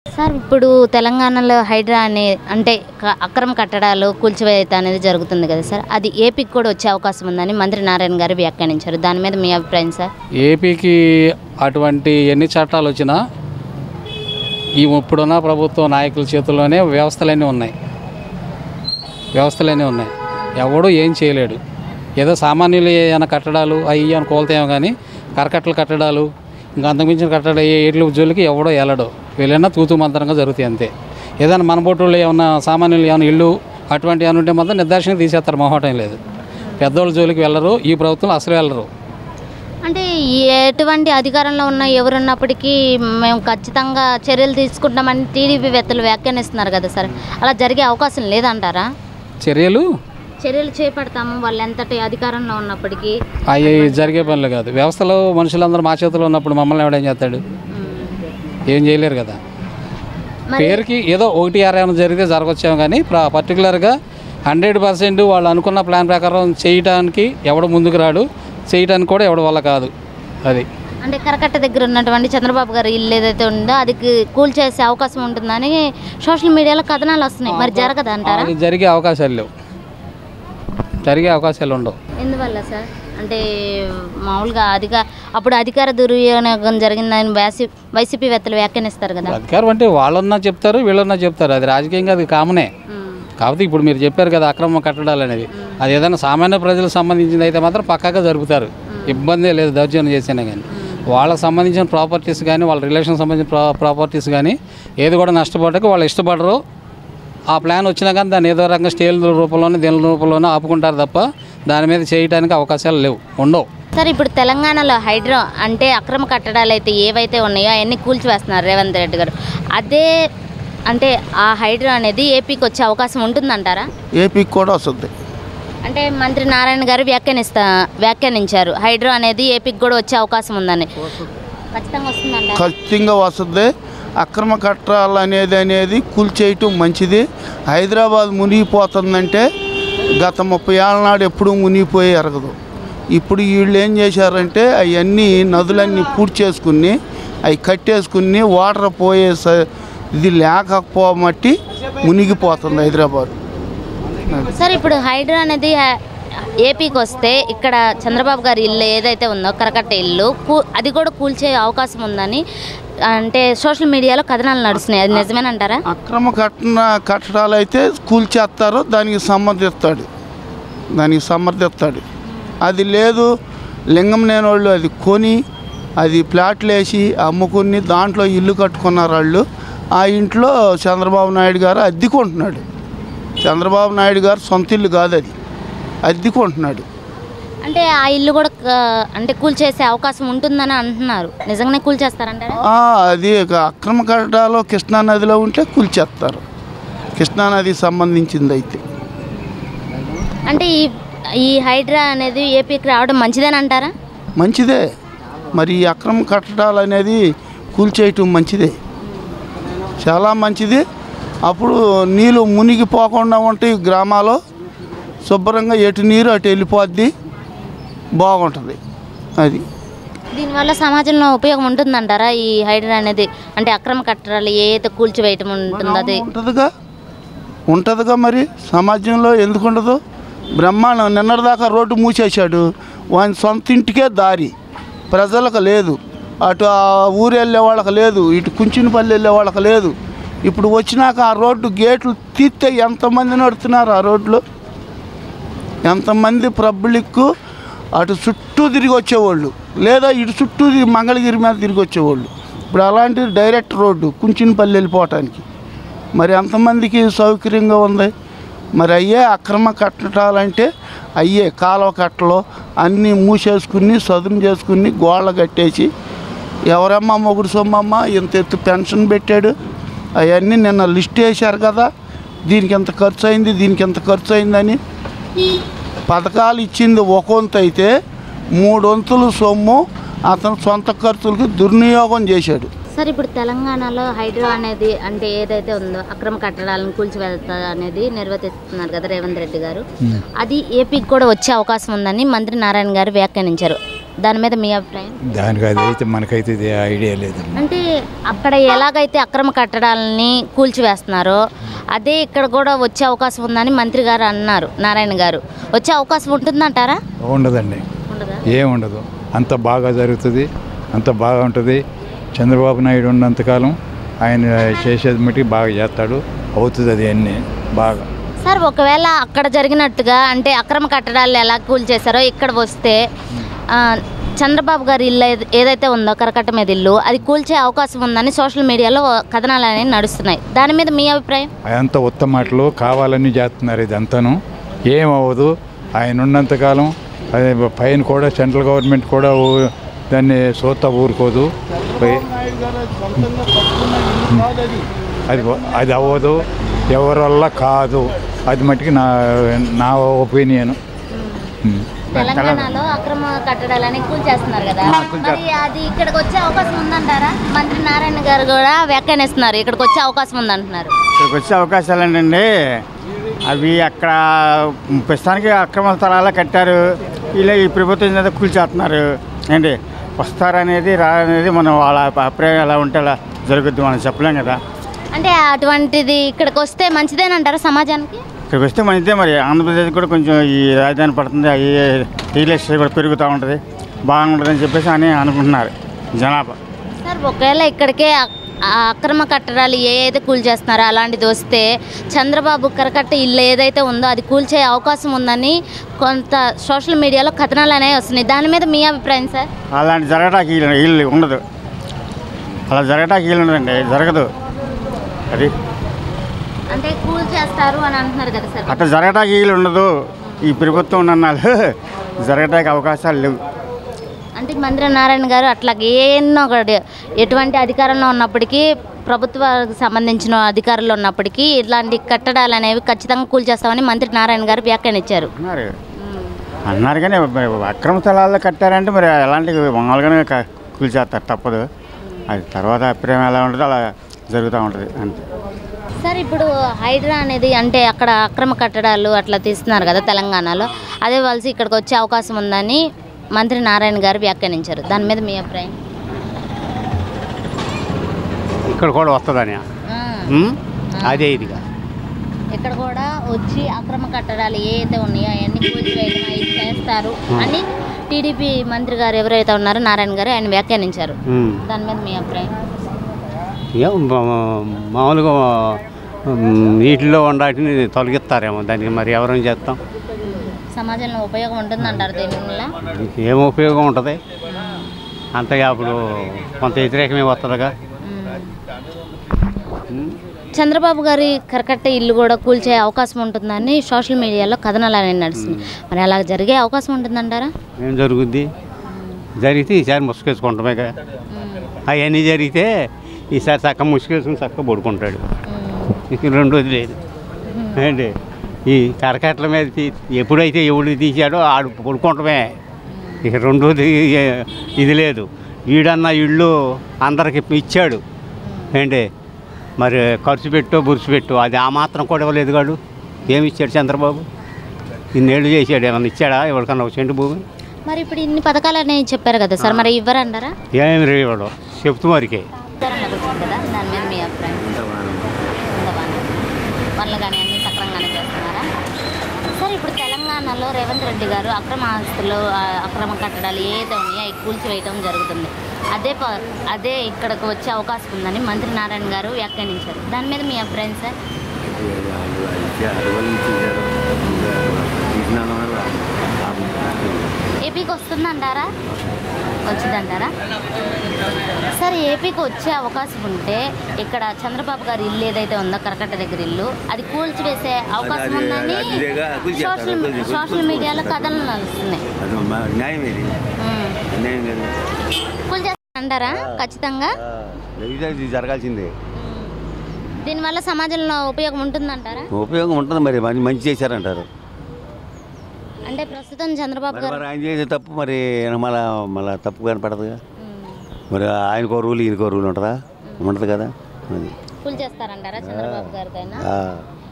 Sir ఇప్పుడు తెలంగాణలో హైడ్రా అనే అంటే అక్రమ కట్టడాలు కూల్చివేత అనేది జరుగుతుంది కదా సార్, అది ఏపీకి కూడా వచ్చే అవకాశం ఉందని మంత్రి నారాయణ గారు వ్యాఖ్యానించారు. దాని మీద మీ అభిప్రాయం సార్? ఏపీకి అటువంటి ఎన్ని చట్టాలు వచ్చినా ఈ ఇప్పుడున్న ప్రభుత్వ నాయకుల చేతుల్లోనే వ్యవస్థలన్నీ ఉన్నాయి. ఎవడూ ఏం చేయలేడు. ఏదో సామాన్యులు ఏమైనా కట్టడాలు అవి అని కోల్తాయేమో కానీ కరకట్టల కట్టడాలు ఇంకా అంతకుమించిన కట్టడ ఏట్ల జోలికి ఎవడో వెళ్ళడు. వెళ్ళినా తూతూ మంతరంగా జరుగుతాయి అంతే. ఏదైనా మన బొట్టుళ్ళు ఏమన్నా సామాన్యులు ఏమైనా ఇల్లు అటువంటి ఏమైనా ఉంటే మాత్రం నిర్దాక్షిణ్యం తీసేస్తారు, మొహటం లేదు. పెద్దోళ్ళ జోలికి వెళ్ళరు, ఈ ప్రభుత్వం అసలు వెళ్ళరు. అంటే ఎటువంటి అధికారంలో ఉన్న ఎవరున్నప్పటికీ మేము ఖచ్చితంగా చర్యలు తీసుకుంటామని టీడీపీ వేత్తలు వ్యాఖ్యానిస్తున్నారు కదా సార్, అలా జరిగే అవకాశం లేదంటారా? చర్యలు చేపడతాము వాళ్ళు ఎంతటి అధికారంలో ఉన్నప్పటికీ అవి జరిగే పనులు కాదు. వ్యవస్థలో మనుషులందరూ మా చేతిలో ఉన్నప్పుడు మమ్మల్ని ఎవడేం చేస్తాడు? ఏం చేయలేరు కదా. పేరుకి ఏదో 1-6 జరిగితే జరగొచ్చాము కానీ పర్టికులర్గా 100% వాళ్ళు అనుకున్న ప్లాన్ ప్రకారం చేయడానికి ఎవడు ముందుకు రాడు, చేయడానికి కూడా ఎవడి వల్ల కాదు. అది అంటే కరకట్ట దగ్గర ఉన్నటువంటి చంద్రబాబు గారు ఇల్లు ఏదైతే ఉందో అది కూల్ చేసే అవకాశం ఉంటుందని సోషల్ మీడియాలో కథనాలు వస్తున్నాయి. మరి జరగదు అంటారా? జరిగే అవకాశాలు లేవు, జరిగే అవకాశాలు ఉండవు. ఎందువల్ల సార్? అంటే మామూలుగా అప్పుడు అధికార దుర్వినియోగం జరిగిందని వైసీపీ వేత్తలు వ్యాఖ్యానిస్తారు కదా. అధికారం అంటే వాళ్ళన్నా చెప్తారు, వీళ్ళన్నా చెప్తారు. అది రాజకీయంగా అది కామనే. కాకపోతే ఇప్పుడు మీరు చెప్పారు కదా అక్రమ కట్టడాలు అనేది, అది ఏదైనా సామాన్య ప్రజలకు సంబంధించింది అయితే మాత్రం పక్కాగా జరుపుతారు, ఇబ్బందే లేదు. దౌర్జన్యం చేసినా కానీ వాళ్ళకి సంబంధించిన ప్రాపర్టీస్ కానీ వాళ్ళ రిలేషన్ సంబంధించిన ప్రాపర్టీస్ కానీ ఏది కూడా నష్టపోవడానికి వాళ్ళు ఇష్టపడరు. ఆ ప్లాన్ వచ్చినా కానీ దాన్ని ఏదో రకంగా స్టేల్ రూపంలోనే దీని రూపంలోనే ఆపుకుంటారు తప్ప దాని మీద చేయడానికి అవకాశాలు లేవు, ఉండవు. సార్ ఇప్పుడు తెలంగాణలో హైడ్రా అంటే అక్రమ కట్టడాలు అయితే ఏవైతే ఉన్నాయో అవన్నీ కూల్చివేస్తున్నారు రేవంత్ రెడ్డి గారు. అదే అంటే ఆ హైడ్రా అనేది ఏపీకి వచ్చే అవకాశం ఉంటుందంటారా? ఏపీకి కూడా వస్తుంది అంటే మంత్రి నారాయణ గారు వ్యాఖ్యానించారు హైడ్రా అనేది ఏపీకి కూడా వచ్చే అవకాశం ఉందని. ఖచ్చితంగా వస్తుందంట. ఖచ్చితంగా వస్తుంది. అక్రమ కట్టడాలు అనేది కూల్చేయటం మంచిది. హైదరాబాద్ మునిగిపోతుందంటే గత 30 ఏళ్ళ నాడు ఎప్పుడూ మునిగిపోయి ఎరగదు. ఇప్పుడు వీళ్ళు ఏం చేశారంటే అవన్నీ నదులన్నీ పూర్తి చేసుకుని అవి కట్టేసుకుని వాటర్ పోయే ఇది లేకపోమట్టి మునిగిపోతుంది హైదరాబాద్. సార్ ఇప్పుడు హైడ్రా అనేది ఏపీకి వస్తే ఇక్కడ చంద్రబాబు గారి ఇల్లు ఏదైతే ఉందో కరకట్ట ఇల్లు అది కూడా కూల్చే అవకాశం ఉందని అంటే సోషల్ మీడియాలో కథనాలు నడుస్తున్నాయి. అది నిజమేనంటారా? అక్రమ కట్టడాలు అయితే కూల్చేస్తారు, దానికి సమర్థిస్తాడు. అది లేదు లింగం లేని వాళ్ళు అది కొని అది ప్లాట్లు వేసి అమ్ముకుని దాంట్లో ఇల్లు కట్టుకున్నారు వాళ్ళు. ఆ ఇంట్లో చంద్రబాబు నాయుడు గారు అద్దెకుంటున్నాడు. చంద్రబాబు నాయుడు గారు సొంత ఇల్లు కాదు, అది అద్దెకుంటున్నాడు. అంటే ఆ ఇల్లు కూడా అంటే కూల్చేసే అవకాశం ఉంటుందని అంటున్నారు. నిజంగానే కూల్చేస్తారంటారా? అది అక్రమ కట్టడాలు కృష్ణానదిలో ఉంటే కూల్చేస్తారు. కృష్ణానదికి సంబంధించింది అయితే. అంటే ఈ హైడ్రా అనేది ఏపీకి రావడం మంచిదేనంటారా? మంచిదే. మరి ఈ అక్రమ కట్టడాలు అనేది కూల్చేయటం మంచిదే, చాలా మంచిది. అప్పుడు నీళ్ళు మునిగిపోకుండా ఉంటాయి గ్రామాల్లో, శుభ్రంగా ఎటు నీరు అటు వెళ్ళిపోద్ది, బాగుంటుంది. అది దీనివల్ల సమాజంలో ఉపయోగం ఉంటుందంటారా? ఈ హైడ్రా అనేది అంటే అక్రమ కట్టడాలు ఏదైతే కూల్చివేయటం ఉంటుందో అది ఉంటుందిగా. మరి సమాజంలో ఎందుకు ఉండదు? బ్రహ్మాండం. నిన్నటిదాకా రోడ్డు మూసేశాడు, వాని సొంత ఇంటికే దారి ప్రజలకు లేదు, అటు ఆ ఊరు వెళ్ళే వాళ్ళకి లేదు, ఇటు కుంచినపల్లి వెళ్ళే వాళ్ళకి లేదు. ఇప్పుడు వచ్చినాక ఆ రోడ్డు గేట్లు తీస్తే ఎంతమంది నడుతున్నారు ఆ రోడ్లో, ఎంతమంది పబ్లిక్ అటు చుట్టూ తిరిగి వచ్చేవాళ్ళు, లేదా ఇటు చుట్టూ మంగళగిరి మీద తిరిగి వచ్చేవాళ్ళు. ఇప్పుడు అలాంటి డైరెక్ట్ రోడ్డు కుంచినపల్లి వెళ్ళిపోవటానికి మరి ఎంతమందికి సౌకర్యంగా ఉంది? మరి అయ్యే అక్రమ కట్టడాలంటే అయ్యే కాలువ కట్టలు అన్నీ మూసేసుకుని సదును చేసుకుని గోళ్ళ కట్టేసి ఎవరమ్మా మొగుడు సొమ్మమ్మ ఇంత ఎత్తు పెన్షన్ పెట్టాడు అవన్నీ నిన్న లిస్ట్ వేశారు కదా, దీనికి ఎంత ఖర్చు అయింది, దీనికి ఎంత ఖర్చు అయిందని. పథకాలు ఇచ్చింది ఒక వంతు అయితే 3 వంతులు సొమ్ము అతను సొంత ఖర్చులకి దుర్వినియోగం చేశాడు. సార్ ఇప్పుడు తెలంగాణలో హైడ్రా అనేది అంటే ఏదైతే ఉందో అక్రమ కట్టడాలను కూల్చివేత అనేది నిర్వర్తిస్తున్నారు కదా రేవంత్ రెడ్డి గారు, అది ఏపీకి కూడా వచ్చే అవకాశం ఉందని మంత్రి నారాయణ గారు వ్యాఖ్యానించారు. దాని మీద మీ అభిప్రాయం? దానికి అదైతే మనకైతే ఐడియా లేదు. అంటే అక్కడ ఎలాగైతే అక్రమ కట్టడాలని కూల్చివేస్తున్నారో అదే ఇక్కడ కూడా వచ్చే అవకాశం ఉందని మంత్రి గారు అన్నారు, నారాయణ గారు. వచ్చే అవకాశం ఉంటుందంటారా? ఉండదండి, ఏముండదు. అంత బాగా జరుగుతుంది, అంత బాగా ఉంటుంది. చంద్రబాబు నాయుడు ఉన్నంతకాలం ఆయన చేసేది మట్టి బాగా చేస్తాడు, అవుతుంది అది అన్నీ బాగా. సార్ ఒకవేళ అక్కడ జరిగినట్టుగా అంటే అక్రమ కట్టడాలు ఎలా కూల్చేశారో ఇక్కడ వస్తే చంద్రబాబు గారి ఇల్లు ఏదైతే ఉందో కరకట్ట మీద ఇల్లు అది కూల్చే అవకాశం ఉందని సోషల్ మీడియాలో కథనాలు అనేవి నడుస్తున్నాయి. దాని మీద మీ అభిప్రాయం? అదంతా ఉత్తమ మాటలు, కావాలని చేస్తున్నారు. ఇదంతాను ఏమవ్వదు. ఆయన ఉన్నంతకాలం అదే పైన కూడా సెంట్రల్ గవర్నమెంట్ కూడా దాన్ని సోత ఊరుకోదు. అది అవ్వదు, ఎవరి వల్ల కాదు. అది మట్టుకి నా ఒపీనియన్. తెలంగాణలో అక్రమ కట్టడాలని కూల్చేస్తున్నారు కదా, మరి అది ఇక్కడికి వచ్చే అవకాశం ఉందంటారా? మంత్రి నారాయణ గారు కూడా వ్యాఖ్యానిస్తున్నారు ఇక్కడికి వచ్చే అవకాశం ఉందంటున్నారు. ఇక్కడికి వచ్చే అవకాశాలు ఏంటండి, అవి అక్కడ ప్రస్తుతానికి అక్రమ స్థలాలు కట్టారు, ఇలా ఈ ప్రభుత్వం మీద కూల్చేస్తున్నారు. ఏంటి వస్తారనేది రానేది మనం వాళ్ళ అభిప్రాయం ఎలా ఉంటే అలా జరుగుద్ది, మనం చెప్పలేం కదా. అంటే అటువంటిది ఇక్కడికి వస్తే మంచిదేనంటారా సమాజానికి? ఇక్కడికి వస్తే మంచిదే. మరి ఆంధ్రప్రదేశ్ కూడా కొంచెం ఈ రాజధాని పడుతుంది, రియల్ ఎస్టేట్ కూడా పెరుగుతూ ఉంటుంది, బాగుంటుందని చెప్పేసి అని అనుకుంటున్నారు జనాభా. సార్ ఒకవేళ ఇక్కడికే అక్రమ కట్టడాలు ఏదైతే కూల్చేస్తున్నారో అలాంటిది వస్తే చంద్రబాబు కరకట్ట ఇల్లు ఏదైతే ఉందో అది కూల్చే అవకాశం ఉందని కొంత సోషల్ మీడియాలో కథనాలు అనేవి వస్తున్నాయి. దాని మీద మీ అభిప్రాయం సార్? అలాంటి జరగటానికి వీలు ఉండదు, అలా జరగటానికి వీలు ఉండదండి, జరగదు. అది అంటే కూల్చేస్తారు అని అంటున్నారు కదా సార్. అట్లా జరగటానికి వీలు ఉండదు. ఈ ప్రభుత్వం ఉన్నన్నాళ్ళు జరగటానికి అవకాశాలు లేవు. అంటే మంత్రి నారాయణ గారు అట్లాగే ఎన్నో ఎటువంటి అధికారంలో ఉన్నప్పటికీ ప్రభుత్వానికి సంబంధించిన అధికారులు ఉన్నప్పటికీ ఇట్లాంటి కట్టడాలు అనేవి ఖచ్చితంగా కూల్చేస్తామని మంత్రి నారాయణ గారు వ్యాఖ్యానించారు. అన్నారు కానీ అక్రమ స్థలాల్లో కట్టారంటే మరి అలాంటి మామూలుగానే కూల్చేస్తారు, తప్పదు. అది తర్వాత అభిప్రాయం ఎలా ఉంటుందో అలా జరుగుతూ ఉంటుంది అంతే. సార్ ఇప్పుడు హైడ్రా అనేది అంటే అక్కడ అక్రమ కట్టడాలు అట్లా తీస్తున్నారు కదా తెలంగాణలో, అదే వలసి ఇక్కడికి వచ్చే అవకాశం ఉందని మంత్రి నారాయణ గారు వ్యాఖ్యానించారు. దాని మీద మీ అభిప్రాయం? ఇక్కడ కూడా వస్తుందని అదే ఇదిగా ఇక్కడ కూడా వచ్చి అక్రమ కట్టడాలు ఏవైతే ఉన్నాయో అవన్నీ కూల్చివేయడం అవి చేస్తారు అని టీడీపీ మంత్రి గారు ఎవరైతే ఉన్నారో నారాయణ గారు ఆయన వ్యాఖ్యానించారు. దాని మీద మీ అభిప్రాయం? మామూలుగా నీటిలో ఉండాటిని తొలగిస్తారేమో, దానికి మరి ఎవరేం చేస్తాం. సమాజంలో ఉపయోగం ఉంటుందంటారు దీనివల్ల? ఏం ఉపయోగం ఉంటుంది, అంతగా అప్పుడు కొంత వ్యతిరేకమే వస్తుందిగా. చంద్రబాబు గారి కరకట్ట ఇల్లు కూడా కూల్చే అవకాశం ఉంటుందని సోషల్ మీడియాలో కథనాలు అనేవి నడుస్తుంది. మరి అలా జరిగే అవకాశం ఉంటుందంటారా? ఏం జరుగుద్ది, జరిగితే ఈసారి ముసుకేసుకుంటామేగా. అవన్నీ జరిగితే ఈసారి చక్క ముసుకేసుకుని చక్క పడుకుంటాడు, ఇక రెండోది లేదు. ఏంటి ఈ కరకట్ల మీద ఎప్పుడైతే ఎవడు తీసాడో ఆడు పడుకుంటమే, ఇక రెండోది ఇది లేదు. ఈడన్న ఇళ్ళు అందరికి ఇచ్చాడు, ఏంటి మరి ఖర్చు పెట్టో బురుసు పెట్టో అది ఆ మాత్రం కూడా ఇవ్వలేదు. కాడు ఏమి ఇచ్చాడు చంద్రబాబు? ఇన్నేళ్ళు చేశాడు, ఏమన్నా ఇచ్చాడా ఎవరికన్నా ఒక సెంటు భూమి? మరి ఇప్పుడు ఇన్ని పథకాలు అనేవి చెప్పారు కదా సార్, మరి ఇవ్వరంటారా? ఏమి ఇవ్వడు, చెప్తూ మరికే. దాని మీద మీ అభిప్రాయం? వాళ్ళు కానీ అన్ని సక్రమంగానే చేస్తున్నారా సార్? ఇప్పుడు తెలంగాణలో రేవంత్ రెడ్డి గారు అక్రమ ఆస్తులు అక్రమ కట్టడాలు ఏదైతే ఉన్నాయో అవి కూల్చివేయటం జరుగుతుంది. అదే ఇక్కడికి వచ్చే అవకాశం ఉందని మంత్రి నారాయణ గారు వ్యాఖ్యానించారు. దాని మీద మీ అభిప్రాయం సార్? ఏపీకి వస్తుందంటారా? వచ్చిందంటారా సార్? ఏపీకి వచ్చే అవకాశం ఉంటే ఇక్కడ చంద్రబాబు గారి ఇల్లు ఏదైతే ఉందో కరకట్ట దగ్గర ఇల్లు అది కూల్చివేసే అవకాశం ఉందని సోషల్ మీడియాలో కథలు నడుస్తున్నాయి. కూల్చేస్తారంటారా? ఖచ్చితంగా జరగాల్సిందే. దీనివల్ల సమాజంలో ఉపయోగం ఉంటుందంటారా? ఉపయోగం ఉంటుంది, మరి మంచి చేశారంటారు. అంటే ప్రస్తుతం చంద్రబాబు గారు ఆయన చేసే తప్పు మరి మళ్ళీ తప్పు కనపడదుగా. మరి ఆయనకో రూల్ ఈయనకో రూల్ ఉంటుందా? ఉండదు కదా. కూల్చేస్తారంటారా చంద్రబాబు గారికైనా?